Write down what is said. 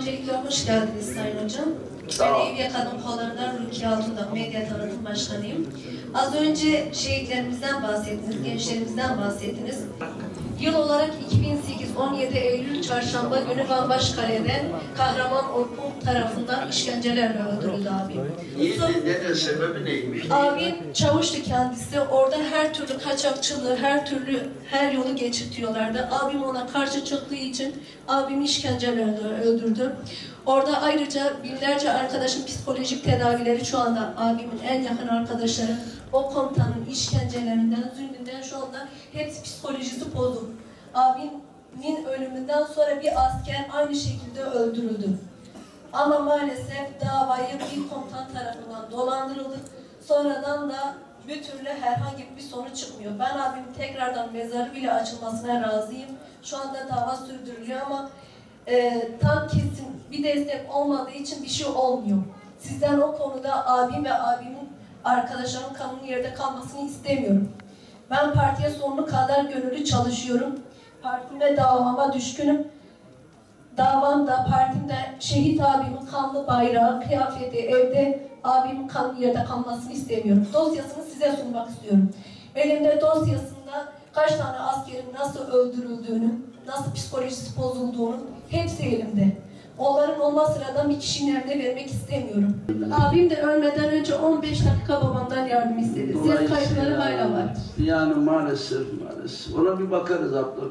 Öncelikle hoş geldiniz Sayın Hocam. Ben Evliya Kadın Kolları'ndan Rukiye Altundağ, medya tanıtım başkanıyım. Az önce şehitlerimizden bahsettiniz, gençlerimizden bahsettiniz. Yıl olarak 2008 17 Eylül Çarşamba günü Vanbaşkale'de Kahraman Orkun tarafından işkencelerle öldürüldü abim. Nedir, sebebi neymiş? Abim çavuştu kendisi. Orada her türlü kaçakçılığı, her yolu geçirtiyorlardı. Abim ona karşı çıktığı için abimi işkencelerle öldürdü. Orada ayrıca binlerce arkadaşın psikolojik tedavileri şu anda abimin en yakın arkadaşları o komutanın işkencelerinden, zulmünden şu anda hepsi psikolojisi bozuk. Abimin ölümünden sonra bir asker aynı şekilde öldürüldü. Ama maalesef davayı bir komutan tarafından dolandırıldı. Sonradan da bir türlü herhangi bir sonuç çıkmıyor. Ben abimin tekrardan mezarı bile açılmasına razıyım. Şu anda dava sürdürülüyor ama tam kesin bir destek olmadığı için bir şey olmuyor. Sizden o konuda abim ve abimin arkadaşlarının kanının yerde kalmasını istemiyorum. Ben partiye sonuna kadar gönüllü çalışıyorum. Partime, davama düşkünüm. Davamda, partimde şehit abimin kanlı bayrağı, kıyafeti evde, abimin kanlı yerde kalmasını istemiyorum. Dosyasını size sunmak istiyorum. Elimde dosyasında kaç tane askerin nasıl öldürüldüğünü, nasıl psikolojisi bozulduğunu hepsi elimde. Onların olma sıradan bir kişinin eline vermek istemiyorum. Abim de ölmeden önce 15 dakika babamdan yardım istedi. Ses kayıtları hala var. Yani maalesef. Ona bir bakarız abla.